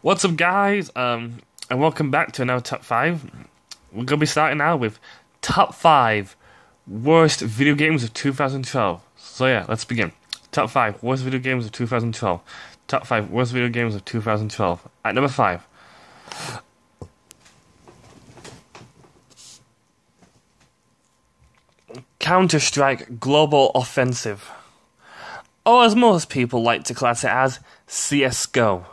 What's up, guys? And welcome back to another top 5. We're gonna be starting now with top 5 worst video games of 2012. So yeah, let's begin. Top 5 worst video games of 2012. Top 5 worst video games of 2012. At number 5. Counter-Strike Global Offensive. Or as most people like to class it as, CSGO.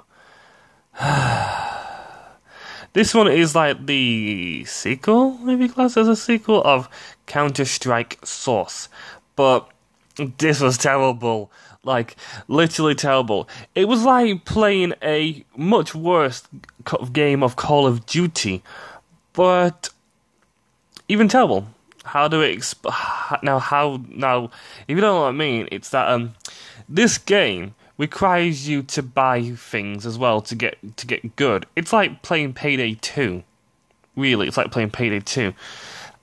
This one is like the sequel, maybe classed as a sequel of Counter-Strike Source. But this was terrible. Like, literally terrible. It was like playing a much worse game of Call of Duty. But even terrible. How do we now? If you don't know what I mean, it's that this game requires you to buy things as well to get good. It's like playing Payday 2. Really, it's like playing Payday 2.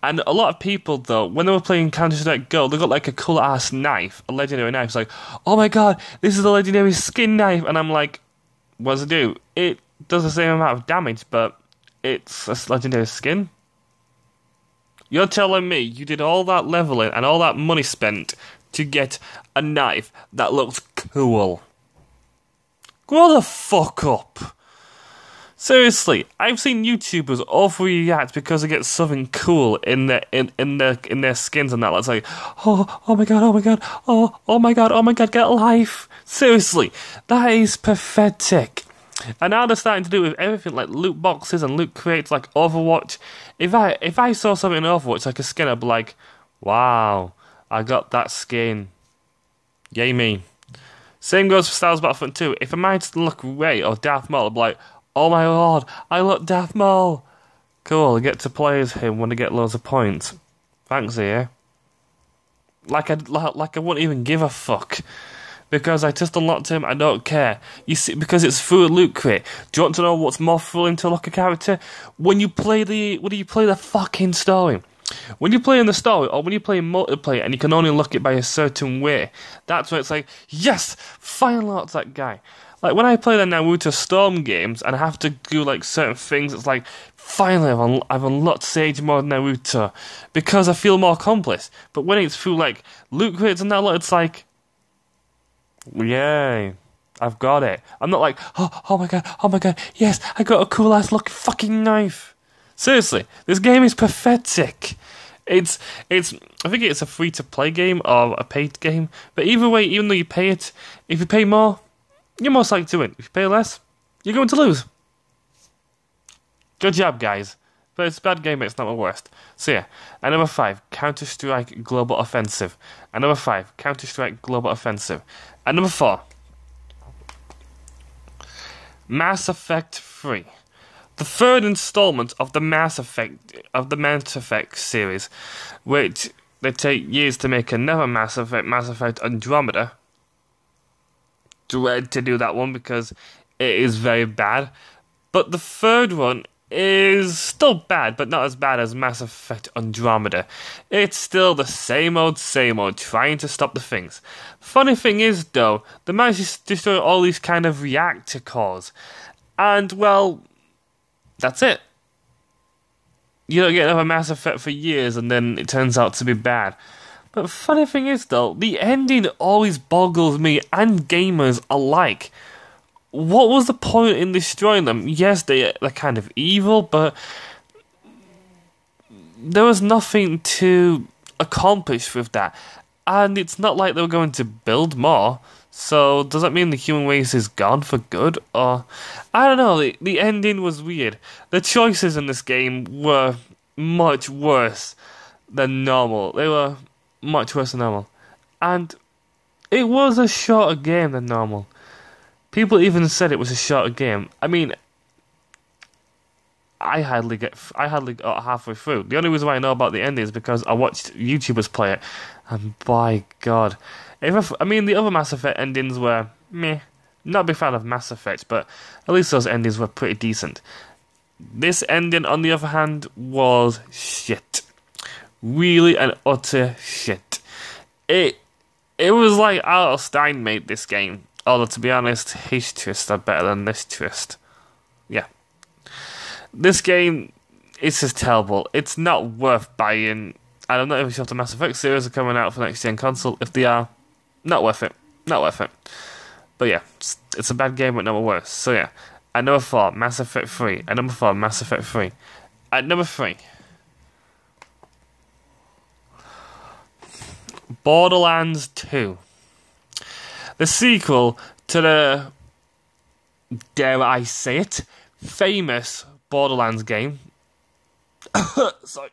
And a lot of people, though, when they were playing Counter-Strike Go, they got like a cool-ass knife, a legendary knife. It's like, oh my god, this is a legendary skin knife. And I'm like, what does it do? It does the same amount of damage, but it's a legendary skin? You're telling me you did all that leveling and all that money spent to get a knife that looks cool? Grow the fuck up. Seriously, I've seen YouTubers overreact because they get something cool in their skins and that. It's like, oh my god, oh my god, get a life. Seriously, that is pathetic. And now they're starting to do it with everything like loot boxes and loot crates like Overwatch. If I saw something in Overwatch like a skin, I'd be like, wow, I got that skin. Yay me. Same goes for Star Wars Battlefront 2. If I might look Rey or Darth Maul, I'd be like, oh my lord, I look Darth Maul. Cool, I get to play as him when I get loads of points. Thanks, here. Like I wouldn't even give a fuck. Because I just unlocked him, I don't care. You see, because it's through a loot crate. Do you want to know what's more thrilling to unlock a character? When you play the fucking story. When you play in the story, or when you play in multiplayer, and you can only unlock it by a certain way, that's when it's like, yes, finally unlocked that guy. Like, when I play the Naruto Storm games, and I have to do, like, certain things, it's like, finally, I've unlocked Sage Mode Naruto, because I feel more accomplished. But when it's through, like, loot crates and that lot, it's like, yay, I've got it. I'm not like, oh my god, yes, I got a cool ass looking fucking knife. Seriously, this game is pathetic. I think it's a free to play game or a paid game, but either way, even though you pay it, if you pay more, you're most likely to win. If you pay less, you're going to lose. Good job, guys. But it's a bad game, but it's not the worst. So yeah, at number 5, Counter-Strike Global Offensive. At number 5, Counter-Strike Global Offensive. At number 4, Mass Effect 3. The third installment of the Mass Effect series, which they take years to make another Mass Effect Andromeda. Dread to do that one because it is very bad. But the third one is still bad, but not as bad as Mass Effect Andromeda. It's still the same old, trying to stop the things. Funny thing is, though, they managed to destroy all these kind of reactor cores. And, well, that's it. You don't get another Mass Effect for years, and then it turns out to be bad. But the funny thing is, though, the ending always boggles me and gamers alike. What was the point in destroying them? Yes, they're kind of evil, but there was nothing to accomplish with that. And it's not like they were going to build more. So, does that mean the human race is gone for good? Or, I don't know, the ending was weird. The choices in this game were much worse than normal. They were much worse than normal. And it was a shorter game than normal. People even said it was a shorter game. I mean, I hardly got halfway through. The only reason why I know about the ending is because I watched YouTubers play it. And by God. The other Mass Effect endings were meh. Not a big fan of Mass Effect, but at least those endings were pretty decent. This ending, on the other hand, was shit. Really and utter shit. It was like R.L. Stine made this game. Although, to be honest, his twists are better than this twist. This game is just terrible. It's not worth buying. I don't know if the Mass Effect series are coming out for next gen console. If they are, not worth it. Not worth it. But yeah, it's a bad game, but no worse. So yeah, at number 4, Mass Effect 3. At number 4, Mass Effect 3. At number 3, Borderlands 2. The sequel to the, dare I say it, famous Borderlands game. Sorry.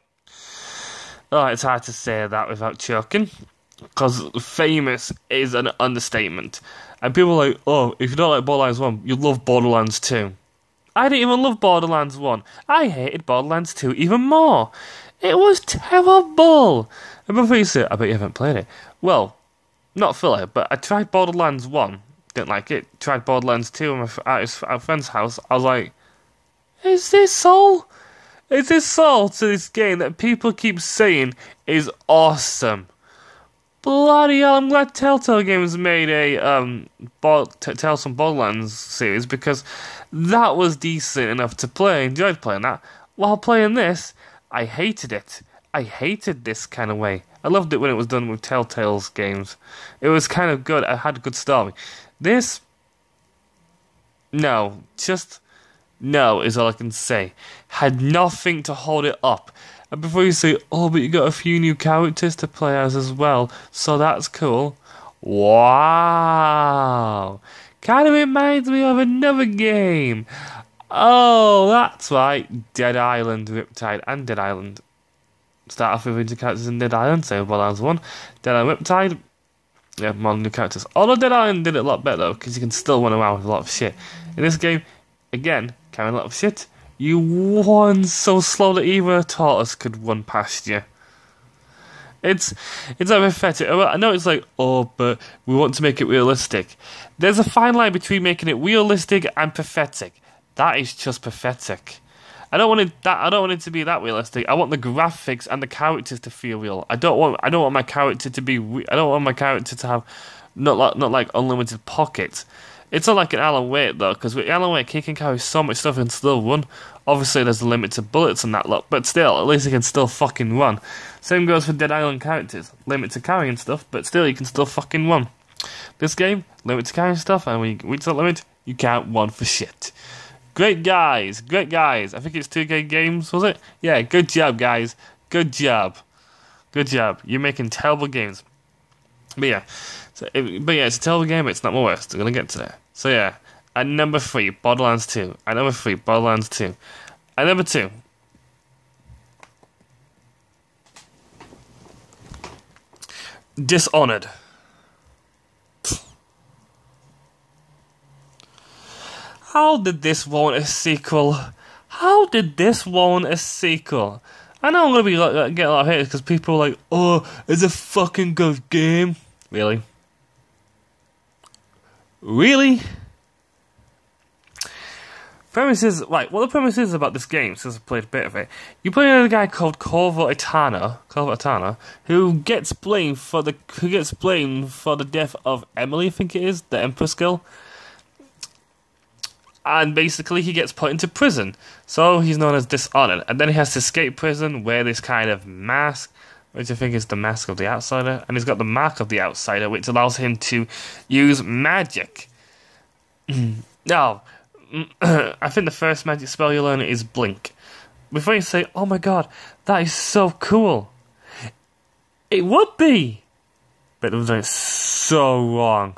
Oh, it's hard to say that without choking, because famous is an understatement. And people are like, oh, if you don't like Borderlands 1, you love Borderlands 2. I didn't even love Borderlands 1. I hated Borderlands 2 even more. It was terrible. And before you say, I bet you haven't played it. Well, not fully, but I tried Borderlands 1. Didn't like it. Tried Borderlands 2 at a friend's house. I was like, is this all? Is this all to this game that people keep saying is awesome? Bloody hell, I'm glad Telltale Games made a Tales from Borderlands series, because that was decent enough to play. I enjoyed playing that. While playing this, I hated it. I hated this kind of way. I loved it when it was done with Telltale's games. It was kind of good. I had a good story. This, no, just no is all I can say. Had nothing to hold it up. And before you say, oh, but you got a few new characters to play as well, so that's cool. Wow. Kind of reminds me of another game. Oh, that's right. Dead Island, Riptide, and Dead Island. Start off with new characters in Dead Island, same Borderlands 1. Dead Island, Riptide. Yeah, more new characters. Although Dead Island did it a lot better, though, because you can still run around with a lot of shit. In this game, again, carrying a lot of shit. You run so slow that even a tortoise could run past you. It's like pathetic. I know it's like, oh, but we want to make it realistic. There's a fine line between making it realistic and pathetic. That is just pathetic. I don't want it to be that realistic. I want the graphics and the characters to feel real. I don't want my character to be. I don't want my character to have not like unlimited pockets. It's not like an Alan Wake, though, because with Alan Wake, he can carry so much stuff and still run. Obviously, there's a limit to bullets and that lot, but still, at least he can still fucking run. Same goes for Dead Island characters. Limit to carrying stuff, but still, you can still fucking run. This game, limit to carrying stuff, and when you reach that limit, you can't run for shit. Great guys. I think it's 2K Games, was it? Yeah, good job, guys. Good job. You're making terrible games. But yeah, it's a terrible game, but it's not my worst. I'm gonna get to that. So yeah, at number 3, Borderlands 2. At number 3, Borderlands 2. At number 2, Dishonored. How did this want a sequel? I know I'm gonna be getting a lot of haters because people are like, oh, it's a fucking good game. Really? Premise is, right, what the premise is about this game, since I've played a bit of it, you play a guy called Corvo Atana, who gets blamed for the death of Emily, I think it is, the Empress girl. And basically he gets put into prison. So he's known as Dishonored. And then he has to escape prison, wear this kind of mask, which I think is the mask of the outsider. And he's got the mark of the outsider, which allows him to use magic. Now, I think the first magic spell you learn is Blink. Before you say, oh my god, that is so cool. It would be. But it was so wrong.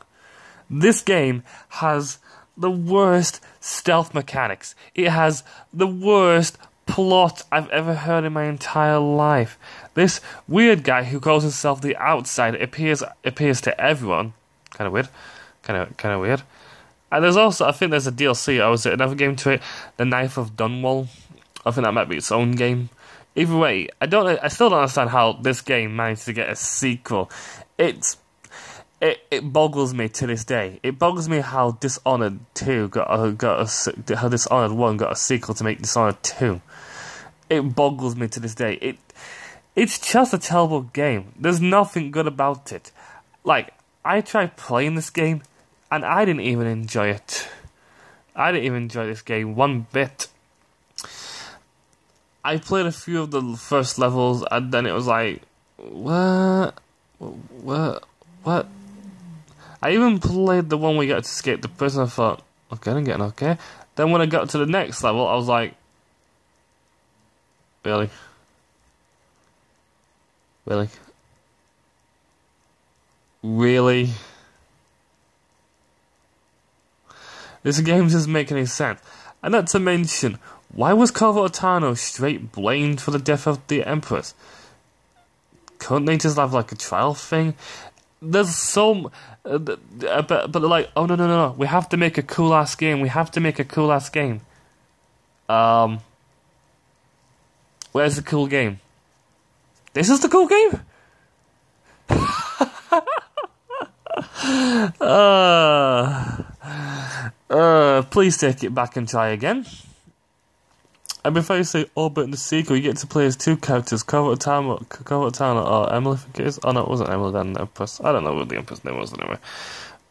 This game has the worst stealth mechanics. It has the worst plot I've ever heard in my entire life. This weird guy who calls himself the Outsider appears to everyone. Kind of weird. Kind of weird. And there's also, I think there's a DLC, or is it another game to it? The Knife of Dunwall. I think that might be its own game. Either way, I still don't understand how this game managed to get a sequel. It boggles me to this day. It boggles me how Dishonored 2 how Dishonored 1 got a sequel to make Dishonored 2. It boggles me to this day. It's just a terrible game. There's nothing good about it. Like, I tried playing this game, and I didn't even enjoy it. I didn't even enjoy this game one bit. I played a few of the first levels, and then it was like, what? I even played the one where you got to escape the prison. I thought, okay, I'm getting okay. Then when I got to the next level, I was like, really? Really? Really? This game doesn't make any sense. And not to mention, why was Corvo Attano straight blamed for the death of the Empress? Couldn't they just have like a trial thing? There's so... but they're like, oh no, we have to make a cool ass game. We have to make a cool ass game. Where's the cool game? This is the cool game? Please take it back and try again. And before you say, oh, but in the sequel, you get to play as two characters, Corvo Attano, or Emily, I think it is. Oh, no, it wasn't Emily, then Empress. I don't know what the Empress name was anyway.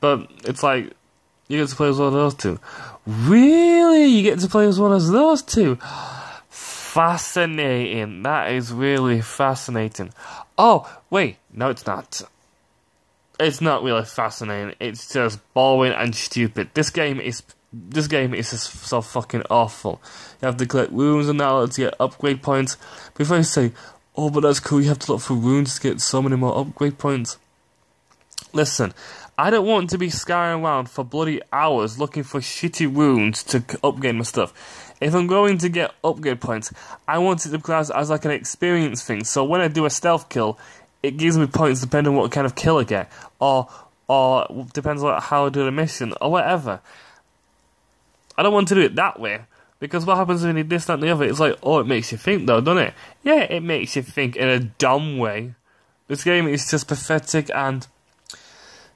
But it's like, you get to play as one of those two. Really? You get to play as one of those two? Fascinating. That is really fascinating. Oh, wait. No, it's not. It's not really fascinating. It's just boring and stupid. This game is just so fucking awful. You have to collect runes and that to get upgrade points. Before you say, oh, but that's cool, you have to look for runes to get so many more upgrade points. Listen, I don't want to be scouring around for bloody hours looking for shitty runes to upgrade my stuff. If I'm going to get upgrade points, I want it to class as like an experience thing. So when I do a stealth kill, it gives me points depending on what kind of kill I get. Or depends on how I do the mission, or whatever. I don't want to do it that way, because what happens when you this, that, and the other? It's like, oh, it makes you think, though, doesn't it? Yeah, it makes you think in a dumb way. This game is just pathetic, and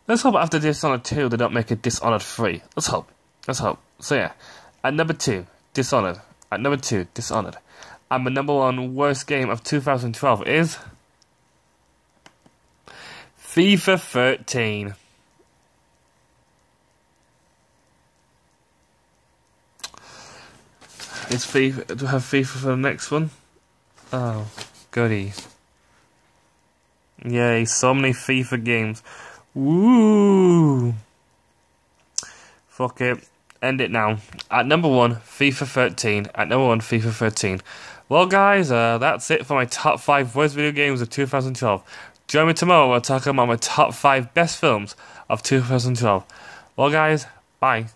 let's hope after Dishonored 2 they don't make a Dishonored 3. Let's hope. So yeah, at number 2, Dishonored. At number 2, Dishonored. And my number 1 worst game of 2012 is FIFA 13. Is FIFA, do I have FIFA for the next one? Oh, goody. Yay, so many FIFA games. Woo! Fuck it. End it now. At number 1, FIFA 13. At number 1, FIFA 13. Well, guys, that's it for my top 5 worst video games of 2012. Join me tomorrow, we'll talk about my top 5 best films of 2012. Well, guys, bye.